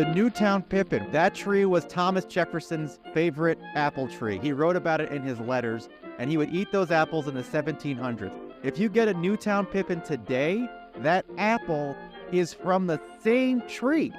The Newtown pippin. That tree was Thomas Jefferson's favorite apple tree. He wrote about it in his letters, and he would eat those apples in the 1700s. If you get a Newtown pippin today, that apple is from the same tree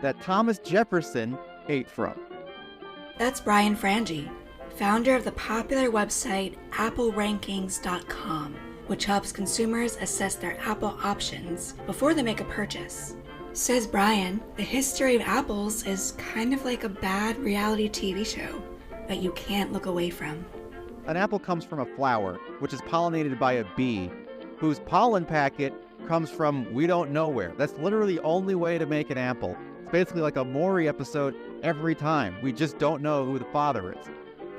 that Thomas Jefferson ate from. That's Brian Frange, founder of the popular website applerankings.com, which helps consumers assess their Apple options before they make a purchase. Says Brian, the history of apples is kind of like a bad reality TV show that you can't look away from. An apple comes from a flower, which is pollinated by a bee, whose pollen packet comes from we don't know where. That's literally the only way to make an apple. It's basically like a Maury episode every time. We just don't know who the father is.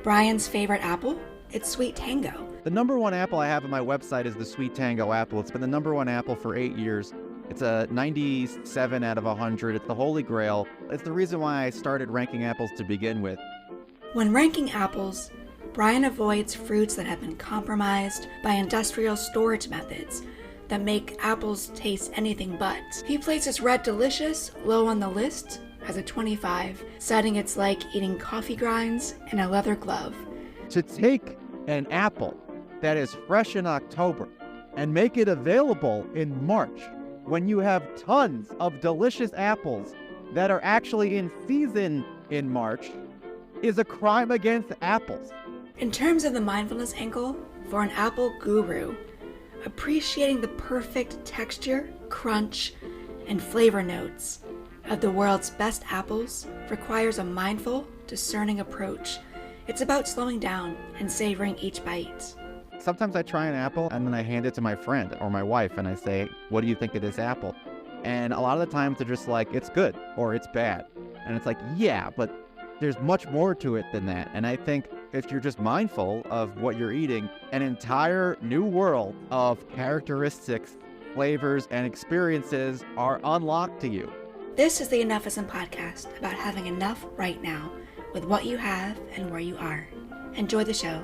Brian's favorite apple? It's Sweet Tango. The number one apple I have on my website is the Sweet Tango apple. It's been the number one apple for 8 years. It's a 97 out of 100. It's the holy grail. It's the reason why I started ranking apples to begin with. When ranking apples, Brian avoids fruits that have been compromised by industrial storage methods that make apples taste anything but. He places Red Delicious low on the list as a 25, citing it's like eating coffee grinds in a leather glove. To take an apple that is fresh in October and make it available in March, when you have tons of delicious apples that are actually in season in March, is a crime against apples. In terms of the mindfulness angle, for an apple guru, appreciating the perfect texture, crunch, and flavor notes of the world's best apples requires a mindful, discerning approach. It's about slowing down and savoring each bite. Sometimes I try an apple and then I hand it to my friend or my wife and I say, what do you think of this apple? And a lot of the times they're just like, it's good or it's bad. And it's like, yeah, but there's much more to it than that. And I think if you're just mindful of what you're eating, an entire new world of characteristics, flavors, and experiences are unlocked to you. This is the Enough-ism Podcast about having enough right now with what you have and where you are. Enjoy the show.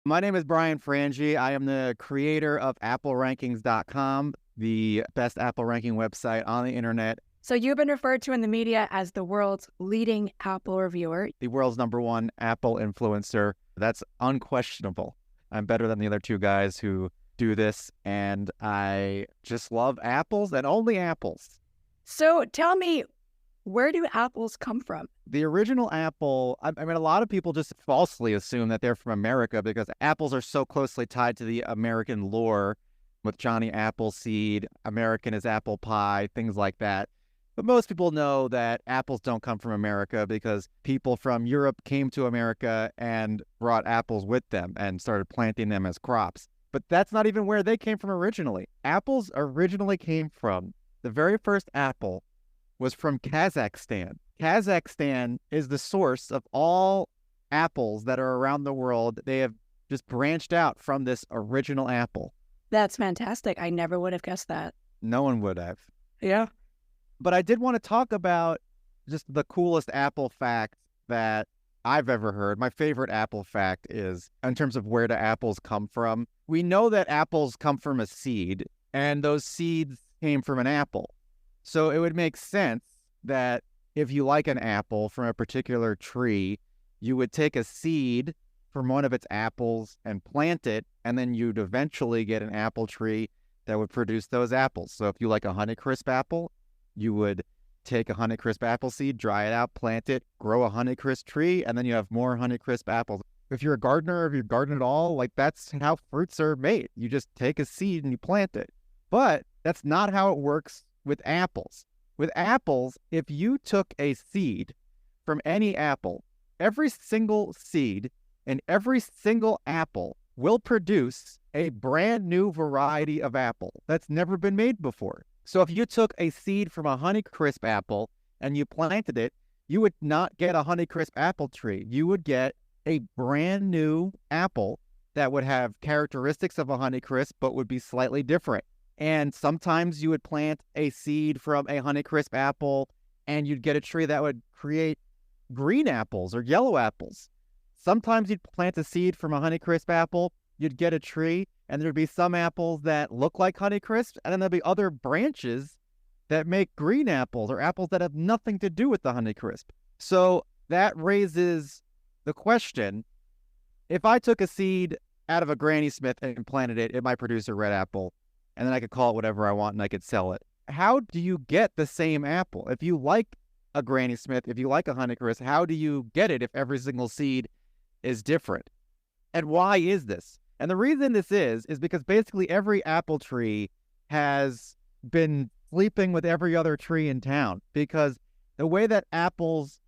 My name is Brian Frange. I am the creator of applerankings.com, the best apple ranking website on the internet. So you've been referred to in the media as the world's leading Apple reviewer. The world's number one Apple influencer. That's unquestionable. I'm better than the other two guys who do this, and I just love apples and only apples. So tell me, where do apples come from? The original apple, I mean, a lot of people just falsely assume that they're from America because apples are so closely tied to the American lore with Johnny Appleseed, American is apple pie, things like that. But most people know that apples don't come from America because people from Europe came to America and brought apples with them and started planting them as crops. But that's not even where they came from originally. Apples originally came from, the very first apple was from Kazakhstan. Kazakhstan is the source of all apples that are around the world. They have just branched out from this original apple. That's fantastic. I never would have guessed that. No one would have. Yeah. But I did want to talk about just the coolest apple fact that I've ever heard. My favorite apple fact is, in terms of where do apples come from, we know that apples come from a seed, and those seeds came from an apple. So it would make sense that if you like an apple from a particular tree, you would take a seed from one of its apples and plant it, and then you'd eventually get an apple tree that would produce those apples. So if you like a Honeycrisp apple, you would take a Honeycrisp apple seed, dry it out, plant it, grow a Honeycrisp tree, and then you have more Honeycrisp apples. If you're a gardener, if you garden at all, like that's how fruits are made. You just take a seed and you plant it. But that's not how it works with apples. With apples, if you took a seed from any apple, every single seed and every single apple will produce a brand new variety of apple that's never been made before. So if you took a seed from a Honeycrisp apple and you planted it, you would not get a Honeycrisp apple tree. You would get a brand new apple that would have characteristics of a Honeycrisp but would be slightly different. And sometimes you would plant a seed from a Honeycrisp apple and you'd get a tree that would create green apples or yellow apples. Sometimes you'd plant a seed from a Honeycrisp apple, you'd get a tree, and there'd be some apples that look like Honeycrisp, and then there'd be other branches that make green apples or apples that have nothing to do with the Honeycrisp. So that raises the question, if I took a seed out of a Granny Smith and planted it, it might produce a red apple, and then I could call it whatever I want and I could sell it. How do you get the same apple? If you like a Granny Smith, if you like a Honeycrisp, how do you get it if every single seed is different? And why is this? And the reason this is because basically every apple tree has been sleeping with every other tree in town, because the way that apples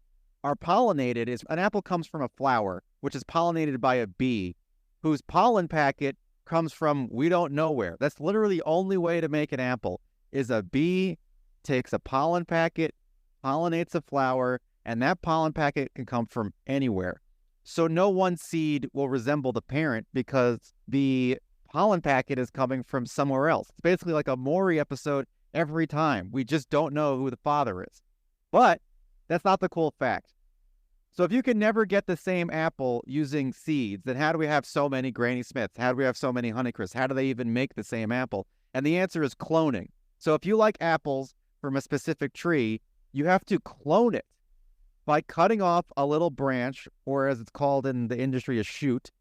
are pollinated is an apple comes from a flower, which is pollinated by a bee, whose pollen packet comes from we don't know where. That's literally the only way to make an apple, is a bee takes a pollen packet, pollinates a flower, and that pollen packet can come from anywhere. So no one seed will resemble the parent because the pollen packet is coming from somewhere else. It's basically like a Maury episode every time. We just don't know who the father is. But that's not the cool fact. So if you can never get the same apple using seeds, then how do we have so many Granny Smiths? How do we have so many Honeycrisps? How do they even make the same apple? And the answer is cloning. So if you like apples from a specific tree, you have to clone it by cutting off a little branch, or as it's called in the industry, a shoot,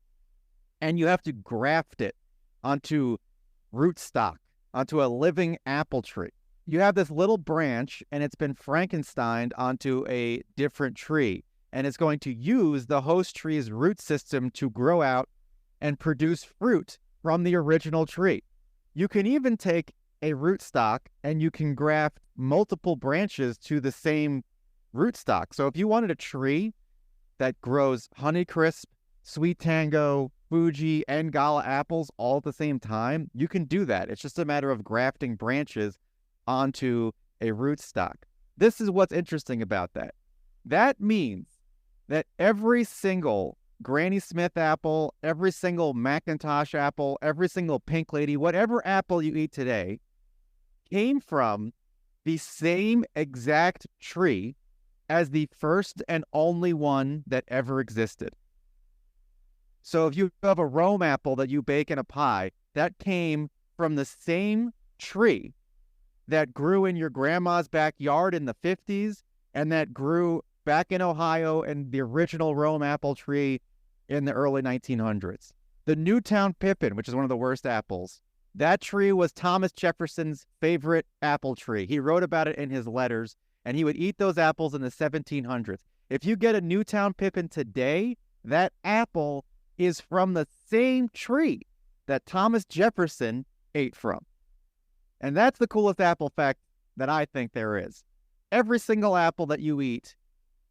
and you have to graft it onto rootstock, onto a living apple tree. You have this little branch, and it's been Frankensteined onto a different tree, and it's going to use the host tree's root system to grow out and produce fruit from the original tree. You can even take a rootstock and you can graft multiple branches to the same rootstock. So if you wanted a tree that grows Honeycrisp, Sweet Tango, Fuji, and Gala apples all at the same time, you can do that. It's just a matter of grafting branches onto a rootstock. This is what's interesting about that. That means that every single Granny Smith apple, every single Macintosh apple, every single Pink Lady, whatever apple you eat today, came from the same exact tree as the first and only one that ever existed. So if you have a Rome apple that you bake in a pie, that came from the same tree that grew in your grandma's backyard in the 50s and that grew back in Ohio in the original Rome apple tree in the early 1900s. The Newtown Pippin, which is one of the worst apples, that tree was Thomas Jefferson's favorite apple tree. He wrote about it in his letters, and he would eat those apples in the 1700s. If you get a Newtown Pippin today, that apple is from the same tree that Thomas Jefferson ate from. And that's the coolest apple fact that I think there is. Every single apple that you eat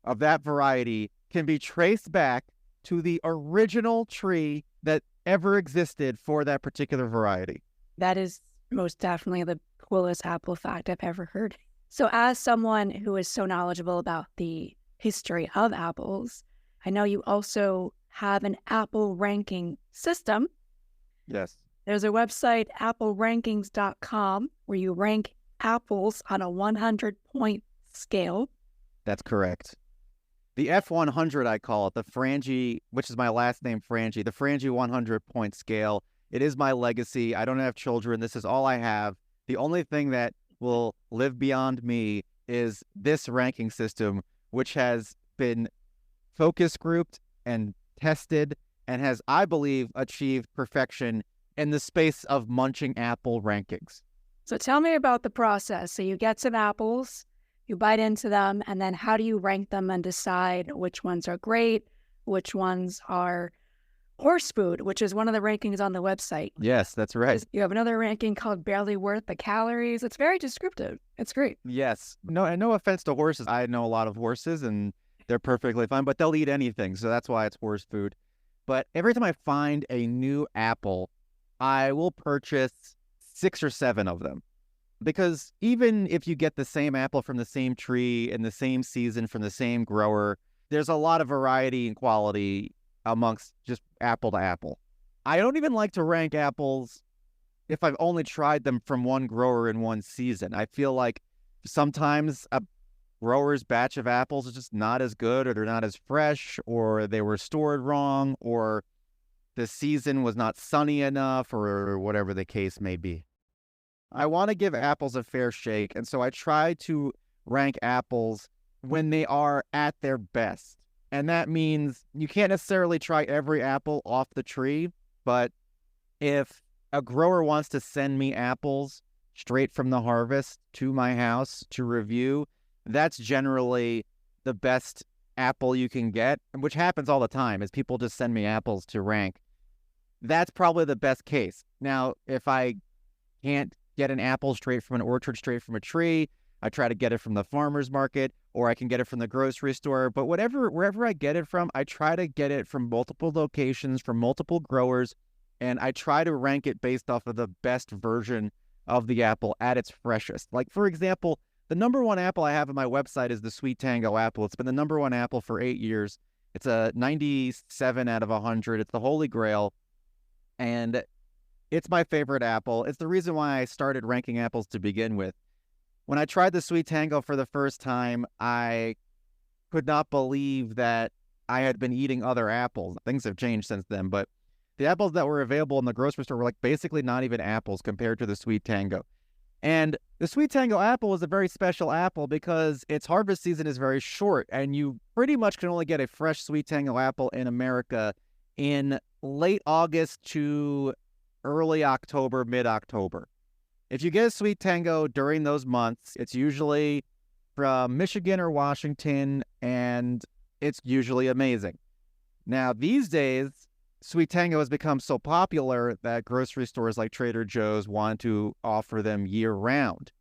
of that variety can be traced back to the original tree that ever existed for that particular variety. That is most definitely the coolest apple fact I've ever heard. So as someone who is so knowledgeable about the history of apples, I know you also have an apple ranking system. Yes. There's a website, applerankings.com, where you rank apples on a 100-point scale. That's correct. The F100, I call it, the Frange, which is my last name, Frange, the Frange 100-point scale. It is my legacy. I don't have children. This is all I have. The only thing that will live beyond me is this ranking system, which has been focus grouped and tested and has, I believe, achieved perfection in the space of munching apple rankings. So tell me about the process. So you get some apples, you bite into them, and then how do you rank them and decide which ones are great, which ones are horse food, which is one of the rankings on the website? Yes, that's right. You have another ranking called barely worth the calories. It's very descriptive. It's great. Yes. No, and no offense to horses. I know a lot of horses and they're perfectly fine, but they'll eat anything. So that's why it's horse food. But every time I find a new apple, I will purchase 6 or 7 of them. Because even if you get the same apple from the same tree in the same season from the same grower, there's a lot of variety and quality amongst just apple to apple. I don't even like to rank apples if I've only tried them from one grower in one season. I feel like sometimes a grower's batch of apples is just not as good, or they're not as fresh, or they were stored wrong, or the season was not sunny enough or whatever the case may be. I want to give apples a fair shake, and so I try to rank apples when they are at their best. And that means you can't necessarily try every apple off the tree, but if a grower wants to send me apples straight from the harvest to my house to review, that's generally the best apple you can get, which happens all the time, is people just send me apples to rank. That's probably the best case. Now, if I can't get an apple straight from an orchard, straight from a tree, I try to get it from the farmer's market, or I can get it from the grocery store. But wherever I get it from, I try to get it from multiple locations, from multiple growers, and I try to rank it based off of the best version of the apple at its freshest. Like, for example, the number one apple I have on my website is the Sweet Tango apple. It's been the number one apple for 8 years. It's a 97 out of 100. It's the Holy Grail, and it's my favorite apple. It's the reason why I started ranking apples to begin with. When I tried the Sweet Tango for the first time, I could not believe that I had been eating other apples. Things have changed since then, but the apples that were available in the grocery store were like basically not even apples compared to the Sweet Tango. And the Sweet Tango apple is a very special apple because its harvest season is very short, and you pretty much can only get a fresh Sweet Tango apple in America in late August to early October, mid-October. If you get a Sweet Tango during those months, it's usually from Michigan or Washington, and it's usually amazing. Now, these days, Sweet Tango has become so popular that grocery stores like Trader Joe's want to offer them year-round.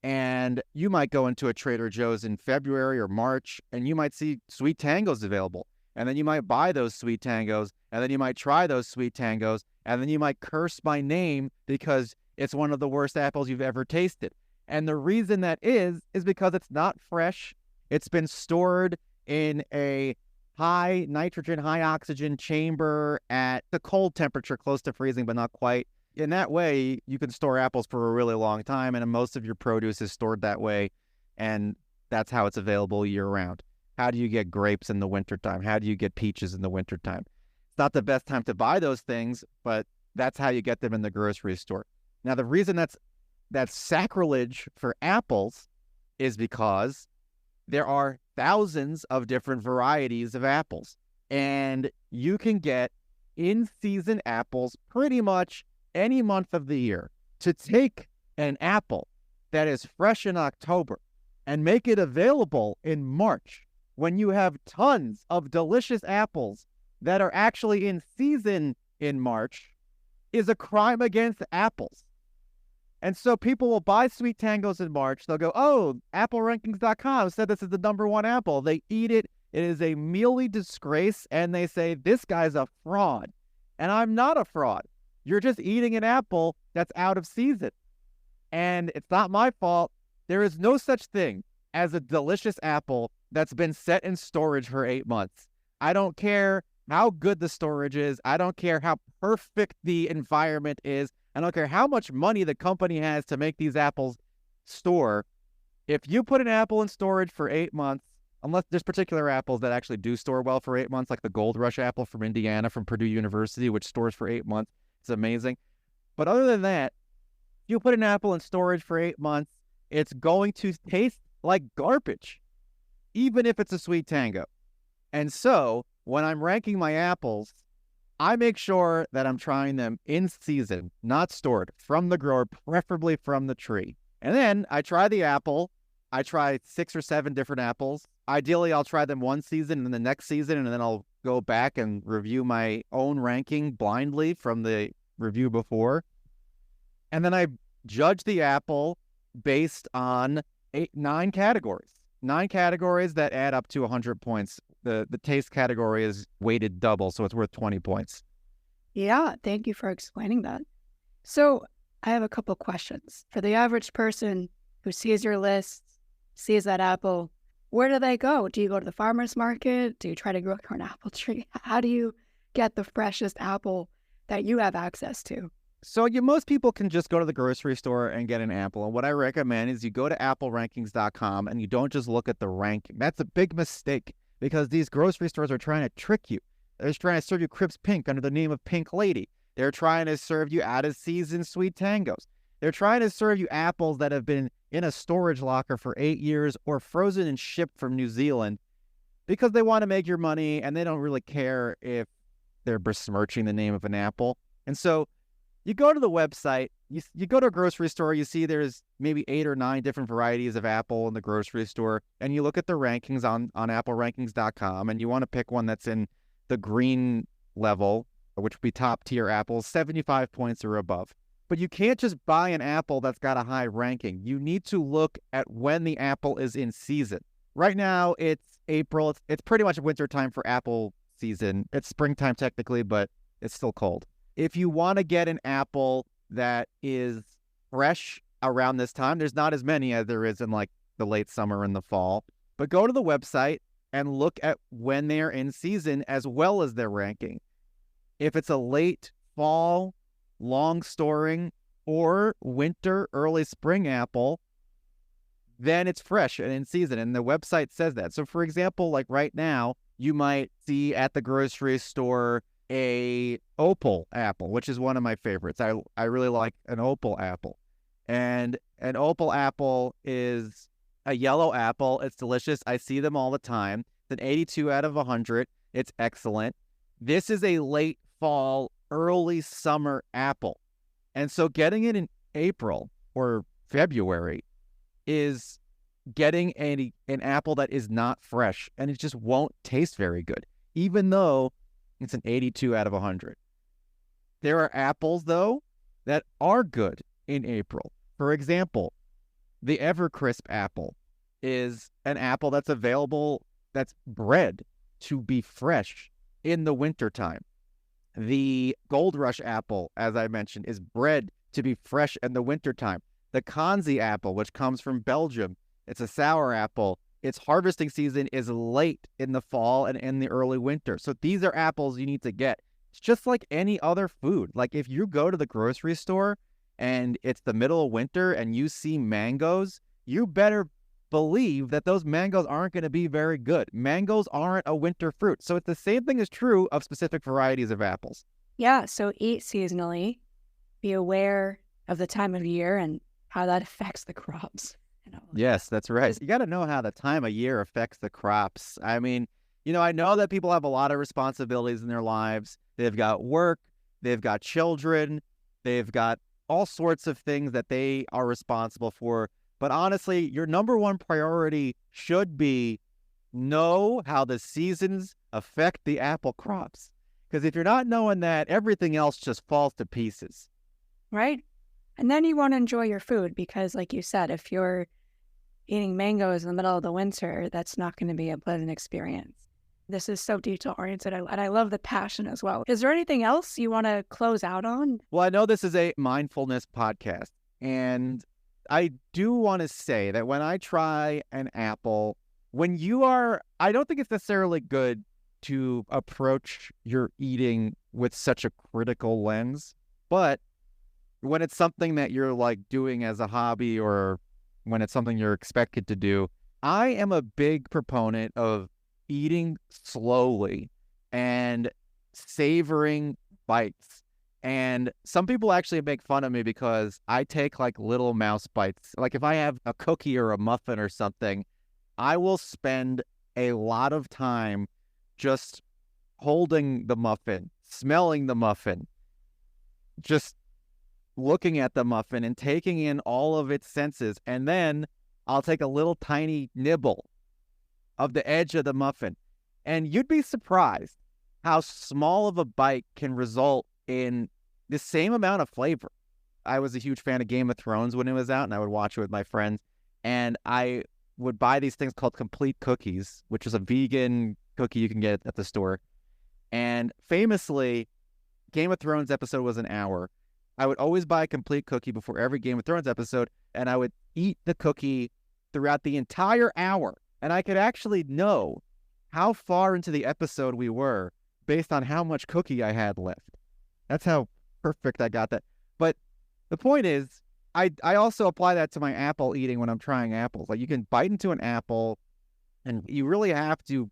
And you might go into a Trader Joe's in February or March, and you might see Sweet Tangos available. And then you might buy those Sweet Tangos, and then you might try those Sweet Tangos, and then you might curse my name because it's one of the worst apples you've ever tasted. And the reason that is because it's not fresh. It's been stored in a high nitrogen, high oxygen chamber at the cold temperature, close to freezing, but not quite. In that way, you can store apples for a really long time, and most of your produce is stored that way, and that's how it's available year-round. How do you get grapes in the wintertime? How do you get peaches in the wintertime? It's not the best time to buy those things, but that's how you get them in the grocery store. Now, the reason that's sacrilege for apples is because there are thousands of different varieties of apples, and you can get in-season apples pretty much any month of the year. To take an apple that is fresh in October and make it available in March when you have tons of delicious apples that are actually in season in March is a crime against apples. And so people will buy Sweet Tangos in March. They'll go, oh, AppleRankings.com said this is the number one apple. They eat it. It is a mealy disgrace. And they say, this guy's a fraud. And I'm not a fraud. You're just eating an apple that's out of season. And it's not my fault. There is no such thing as a delicious apple that's been set in storage for 8 months. I don't care how good the storage is. I don't care how perfect the environment is. I don't care how much money the company has to make these apples store. If you put an apple in storage for 8 months, unless there's particular apples that actually do store well for 8 months, like the Gold Rush apple from Indiana from Purdue University, which stores for 8 months, it's amazing. But other than that, if you put an apple in storage for 8 months, it's going to taste like garbage, even if it's a Sweet Tango. And so when I'm ranking my apples, I make sure that I'm trying them in season, not stored, from the grower, preferably from the tree. And then I try the apple. I try 6 or 7 different apples. Ideally, I'll try them one season and then the next season, and then I'll go back and review my own ranking blindly from the review before. And then I judge the apple based on 9 categories. 9 categories that add up to 100 points. The taste category is weighted double, so it's worth 20 points. Yeah, thank you for explaining that. So I have a couple questions. For the average person who sees your list, sees that apple, where do they go? Do you go to the farmer's market? Do you try to grow an apple tree? How do you get the freshest apple that you have access to? So most people can just go to the grocery store and get an apple. And what I recommend is you go to AppleRankings.com and you don't just look at the ranking. That's a big mistake because these grocery stores are trying to trick you. They're trying to serve you Crisp Pink under the name of Pink Lady. They're trying to serve you out of season Sweet Tangos. They're trying to serve you apples that have been in a storage locker for 8 years or frozen and shipped from New Zealand because they want to make your money and they don't really care if they're besmirching the name of an apple. And so you go to the website, you go to a grocery store, you see there's maybe 8 or 9 different varieties of apple in the grocery store, and you look at the rankings on applerankings.com, and you want to pick one that's in the green level, which would be top tier apples, 75 points or above. But you can't just buy an apple that's got a high ranking. You need to look at when the apple is in season. Right now, it's April. It's pretty much winter time for apple season. It's springtime technically, but it's still cold. If you want to get an apple that is fresh around this time, there's not as many as there is in like the late summer and the fall. But go to the website and look at when they're in season as well as their ranking. If it's a late fall, long storing, or winter, early spring apple, then it's fresh and in season. And the website says that. So for example, like right now, you might see at the grocery store a opal apple, which is one of my favorites. I really like an opal apple. And an opal apple is a yellow apple. It's delicious. I see them all the time. It's an 82 out of 100. It's excellent. This is a late fall, early summer apple. And so getting it in April or February is getting an apple that is not fresh, and it just won't taste very good, even though it's an 82 out of 100. There are apples, though, that are good in April. For example, the Evercrisp apple is an apple that's available, that's bred to be fresh in the wintertime. The Gold Rush apple, as I mentioned, is bred to be fresh in the wintertime. The Kanzi apple, which comes from Belgium, it's a sour apple. Its harvesting season is late in the fall and in the early winter. So these are apples you need to get. It's just like any other food. Like if you go to the grocery store and it's the middle of winter and you see mangoes, you better believe that those mangoes aren't going to be very good. Mangoes aren't a winter fruit. So it's the same thing is true of specific varieties of apples. Yeah, so eat seasonally. Be aware of the time of year and how that affects the crops. Yes, that's right. You got to know how the time of year affects the crops. I mean, I know that people have a lot of responsibilities in their lives. They've got work, they've got children, they've got all sorts of things that they are responsible for. But honestly, your number one priority should be know how the seasons affect the apple crops. Because if you're not knowing that, everything else just falls to pieces. Right. And then you want to enjoy your food because, like you said, if you're eating mangoes in the middle of the winter, that's not going to be a pleasant experience. This is so detail-oriented, and I love the passion as well. Is there anything else you want to close out on? Well, I know this is a mindfulness podcast, and I do want to say that when I try an apple, I don't think it's necessarily good to approach your eating with such a critical lens, but when it's something that you're like doing as a hobby or when it's something you're expected to do, I am a big proponent of eating slowly and savoring bites. And some people actually make fun of me because I take like little mouse bites. Like if I have a cookie or a muffin or something, I will spend a lot of time just holding the muffin, smelling the muffin, just looking at the muffin and taking in all of its senses. And then I'll take a little tiny nibble of the edge of the muffin. And you'd be surprised how small of a bite can result in the same amount of flavor. I was a huge fan of Game of Thrones when it was out, and I would watch it with my friends. And I would buy these things called complete cookies, which is a vegan cookie you can get at the store. And famously, Game of Thrones episode was an hour. I would always buy a complete cookie before every Game of Thrones episode, and I would eat the cookie throughout the entire hour. And I could actually know how far into the episode we were based on how much cookie I had left. That's how perfect I got that. But the point is, I also apply that to my apple eating when I'm trying apples. Like you can bite into an apple, and you really have to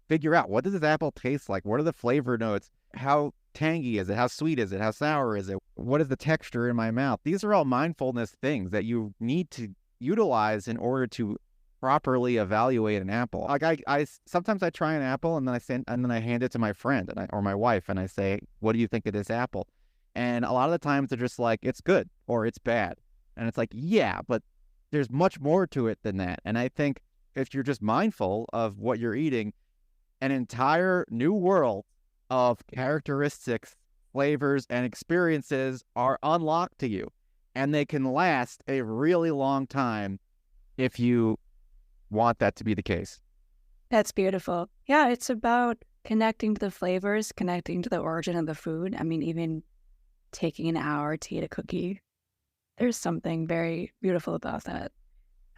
figure out, what does this apple taste like? What are the flavor notes? How tangy is it? How sweet is it? How sour is it? What is the texture in my mouth? These are all mindfulness things that you need to utilize in order to properly evaluate an apple. Like I sometimes I try an apple and then I hand it to my friend or my wife and I say, what do you think of this apple? And a lot of the times they're just like, it's good or it's bad. And it's like, yeah, but there's much more to it than that. And I think if you're just mindful of what you're eating, an entire new world of characteristics, flavors, and experiences are unlocked to you. And they can last a really long time if you want that to be the case. That's beautiful. Yeah, it's about connecting to the flavors, connecting to the origin of the food. I mean, even taking an hour to eat a cookie, there's something very beautiful about that.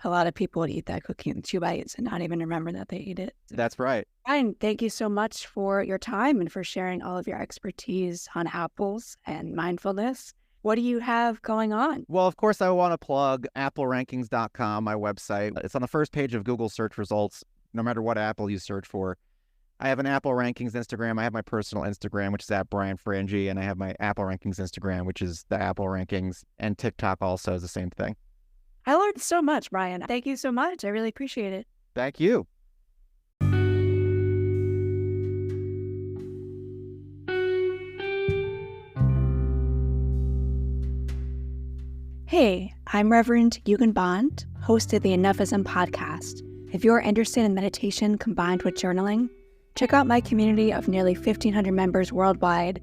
A lot of people would eat that cookie in 2 bites and not even remember that they ate it. That's right. Brian, thank you so much for your time and for sharing all of your expertise on apples and mindfulness. What do you have going on? Well, of course, I want to plug applerankings.com, my website. It's on the first page of Google search results, no matter what apple you search for. I have an Apple Rankings Instagram. I have my personal Instagram, which is at Brian Frange, and I have my Apple Rankings Instagram, which is the Apple Rankings, and TikTok also is the same thing. I learned so much, Brian. Thank you so much. I really appreciate it. Thank you. Hey, I'm Reverend Eugen Bond, host of the Enough-ism Podcast. If you're interested in meditation combined with journaling, check out my community of nearly 1,500 members worldwide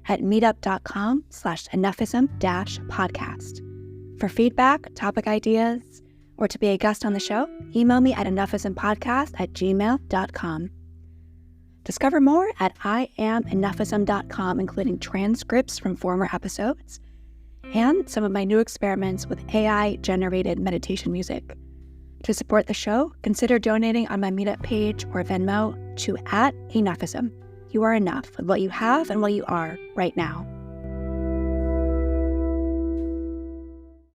at meetup.com/enoughism-podcast. For feedback, topic ideas, or to be a guest on the show, email me at enoughisompodcast@gmail.com. Discover more at IamEnoughism.com, including transcripts from former episodes and some of my new experiments with AI-generated meditation music. To support the show, consider donating on my Meetup page or Venmo to @Enoughism. You are enough with what you have and what you are right now.